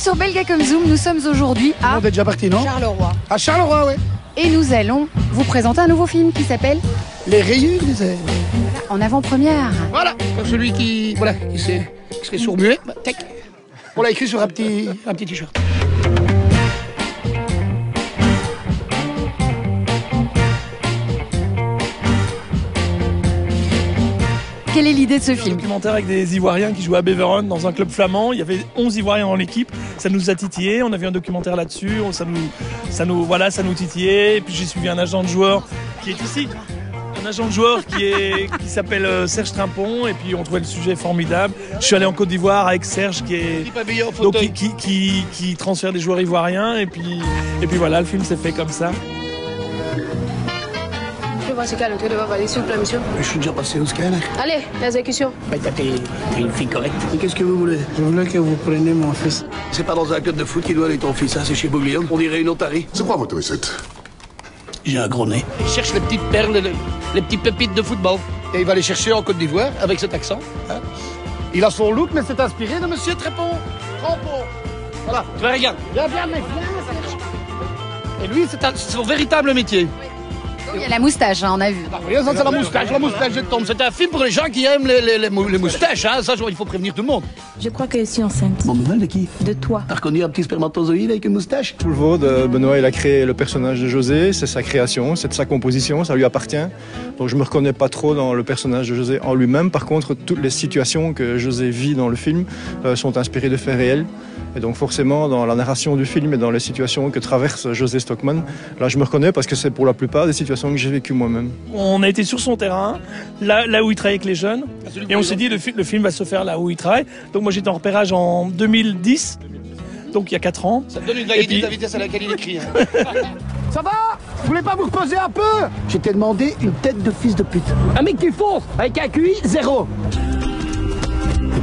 sur Belga comme Zoom, nous sommes aujourd'hui à... On est déjà parti, non? Charleroi. À Charleroi, oui. Et nous allons vous présenter un nouveau film qui s'appelle... Les rayures des airs. En avant-première. Voilà, pour celui qui serait sourd-muet, tac. On l'a écrit sur un petit t-shirt. Quelle est l'idée de ce film? Un documentaire avec des Ivoiriens qui jouaient à Beveron dans un club flamand. Il y avait 11 Ivoiriens dans l'équipe. Ça nous a titillé. On a vu un documentaire là-dessus. Ça nous titillait. Et puis j'ai suivi un agent de joueur qui est ici. Un agent de joueur qui s'appelle Serge Trimpon. Et puis on trouvait le sujet formidable. Je suis allé en Côte d'Ivoire avec Serge qui transfère des joueurs ivoiriens. Et puis voilà, le film s'est fait comme ça. Je vois ce qu'elle est devant valider, s'il vous plaît, monsieur. Je suis déjà passé au scanner. Allez, l'exécution. Bah, t'es une fille correcte. Mais qu'est-ce que vous voulez? Je voulais que vous preniez mon fils. C'est pas dans un club de foot qu'il doit aller ton fils, hein, c'est chez Bouglione. On dirait une otarie. C'est quoi votre recette? J'ai un gros nez. Il cherche les petites perles, les petites pépites de football. Et il va les chercher en Côte d'Ivoire avec cet accent. Hein. Il a son look, mais c'est inspiré de Monsieur Trempon. Voilà, tu vois, regarde. Viens, mais viens. Et lui, c'est son véritable métier. Il y a la moustache, hein, on a vu. Ça, c'est la moustache de Tom. C'est un film pour les gens qui aiment les moustaches. Hein. Ça, il faut prévenir tout le monde. Je crois que je suis enceinte. Bonne nouvelle de qui? De toi. T'as reconnu un petit spermatozoïde avec une moustache? Poulvord, Benoît, il a créé le personnage de José, c'est sa création, c'est de sa composition, ça lui appartient. Donc je me reconnais pas trop dans le personnage de José en lui-même. Par contre, toutes les situations que José vit dans le film sont inspirées de faits réels. Et donc forcément, dans la narration du film et dans les situations que traverse José Stockman, là je me reconnais parce que c'est pour la plupart des situations que j'ai vécues moi-même. On a été sur son terrain, là où il travaille avec les jeunes, et on s'est dit le film va se faire là où il travaille. Donc moi j'étais en repérage en 2010, donc il y a 4 ans. Ça te donne une vague idée de la vitesse à laquelle il écrit. Hein. Ça va? Vous voulez pas vous reposer un peu? Je t'ai demandé une tête de fils de pute. Un mec qui fonce, avec un QI 0.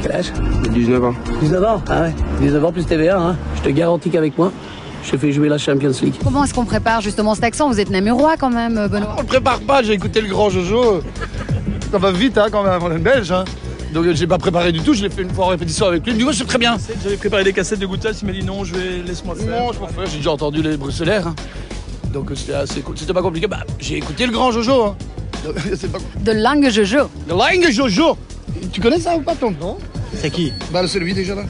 Quel âge? 19 ans. 19 ans? Ah ouais, 19 ans plus TVA, hein. Je te garantis qu'avec moi, je te fais jouer la Champions League. Comment est-ce qu'on prépare justement cet accent? Vous êtes namurois quand même, Benoît. On le prépare pas, j'ai écouté le grand Jojo. Ça va vite, hein, quand même, on est belge, hein. Donc j'ai pas préparé du tout, je l'ai fait une fois en répétition avec lui. Du coup, c'est très bien. J'avais préparé des cassettes de Goutas, il m'a dit non, laisse-moi faire. Non, je m'en fais, j'ai déjà entendu les bruxellaires. Hein. Donc c'était assez cool. C'était pas compliqué. Bah, j'ai écouté le grand Jojo. Hein. Donc, c'est pas... De langue Jojo. De langue Jojo. Tu connais ça ou pas, Tom? Non. C'est qui? Bah, c'est lui déjà là.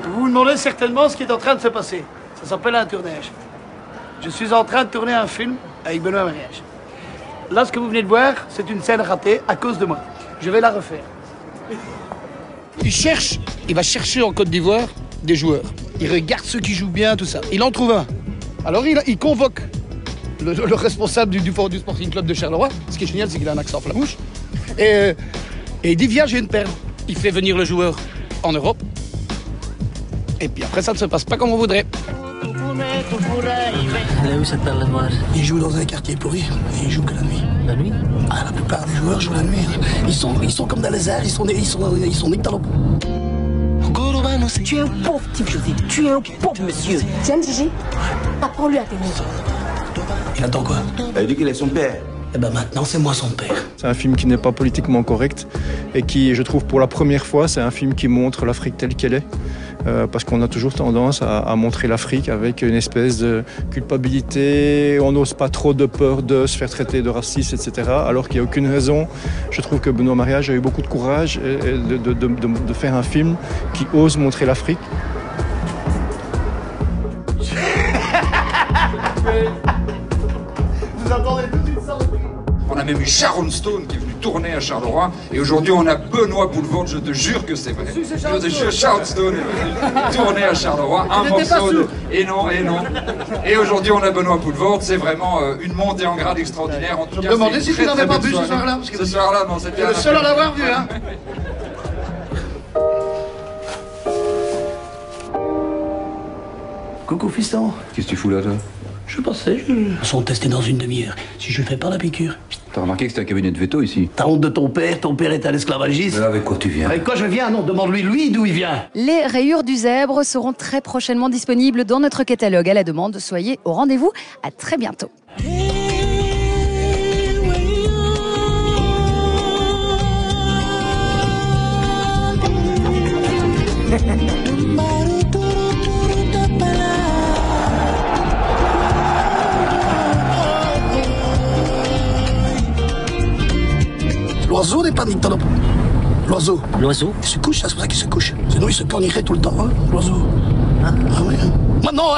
Vous vous demandez certainement ce qui est en train de se passer. Ça s'appelle un tournage. Je suis en train de tourner un film avec Benoît Mariage. Là, ce que vous venez de voir, c'est une scène ratée à cause de moi. Je vais la refaire. Il va chercher en Côte d'Ivoire des joueurs. Il regarde ceux qui jouent bien, tout ça. Il en trouve un. Alors il convoque le responsable du Sporting Club de Charleroi. Ce qui est génial, c'est qu'il a un accent flamouche. Et il dit, viens, j'ai une perle. Il fait venir le joueur en Europe. Et puis après, ça ne se passe pas comme on voudrait. Elle est où cette perle noire? Il joue dans un quartier pourri. Et il joue que la nuit. La nuit? Ah, la plupart des joueurs jouent la nuit. Hein. Ils sont comme dans les airs, ils sont nés dans Tu es un pauvre type, José. Tu es un pauvre monsieur. Tu aimes Gigi? Apprends-lui à t'aimer. Il attend quoi? Elle dit qu'il est son père. Eh ben maintenant, c'est moi son père. C'est un film qui n'est pas politiquement correct et qui, je trouve, pour la première fois, c'est un film qui montre l'Afrique telle qu'elle est. Parce qu'on a toujours tendance à montrer l'Afrique avec une espèce de culpabilité, on n'ose pas trop de peur de se faire traiter de raciste, etc. Alors qu'il n'y a aucune raison. Je trouve que Benoît Mariage a eu beaucoup de courage de faire un film qui ose montrer l'Afrique. Vous attendez tout de suite ça? On a même eu Sharon Stone qui est venu tourner à Charleroi. Et aujourd'hui, on a Benoît Poulvord, je te jure que c'est vrai. Je te jure, Sharon Stone est venu tourner à Charleroi. Un morceau de... Et non. Et aujourd'hui, on a Benoît Poulvord. C'est vraiment une montée en grade extraordinaire. En tout cas, je me demandais si tu n'avais pas vu ce soir-là. Ce soir-là, non, c'était le seul à l'avoir vu, hein. Coucou, fiston. Qu'est-ce que tu fous là, toi? Je pensais, son test est dans une demi-heure. Si je ne fais pas la piqûre, T'as remarqué que c'était un cabinet de veto ici? T'as honte de ton père est un esclavagiste. Mais avec quoi tu viens? Avec quoi je viens? Non, demande-lui, lui, d'où il vient. Les rayures du zèbre seront très prochainement disponibles dans notre catalogue à la demande. Soyez au rendez-vous. À très bientôt. L'oiseau n'est pas Nick. L'oiseau. L'oiseau? Il se couche, c'est pour ça qu'il se couche. Sinon, il se cornirait tout le temps, hein, l'oiseau. Hein? Ah oui, hein. Maintenant